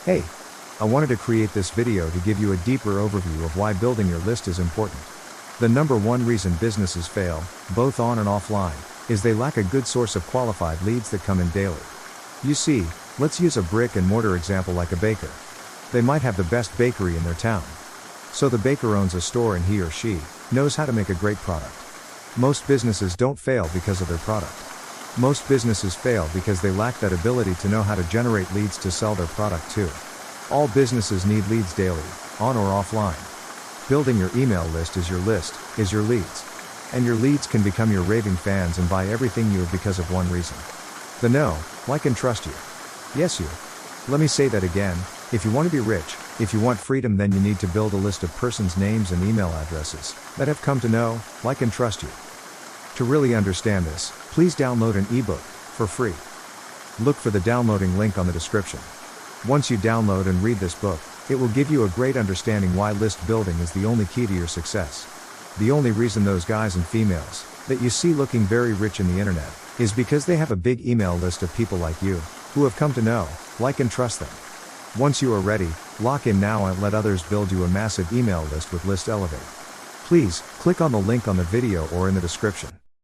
Hey, I wanted to create this video to give you a deeper overview of why building your list is important. The number one reason businesses fail, both on and offline, is they lack a good source of qualified leads that come in daily. You see, let's use a brick and mortar example like a baker. They might have the best bakery in their town. So the baker owns a store and he or she knows how to make a great product. Most businesses don't fail because of their product. Most businesses fail because they lack that ability to know how to generate leads to sell their product to. All businesses need leads daily, on or offline. Building your email list is your leads. And your leads can become your raving fans and buy everything you have because of one reason. The know, like and trust you. Yes you. Let me say that again, if you want to be rich, if you want freedom, then you need to build a list of persons' names and email addresses that have come to know, like and trust you. To really understand this, please download an ebook for free. Look for the downloading link on the description. Once you download and read this book, it will give you a great understanding why list building is the only key to your success. The only reason those guys and females that you see looking very rich in the internet is because they have a big email list of people like you who have come to know, like and trust them. Once you are ready, lock in now and let others build you a massive email list with List Elevate. Please click on the link on the video or in the description.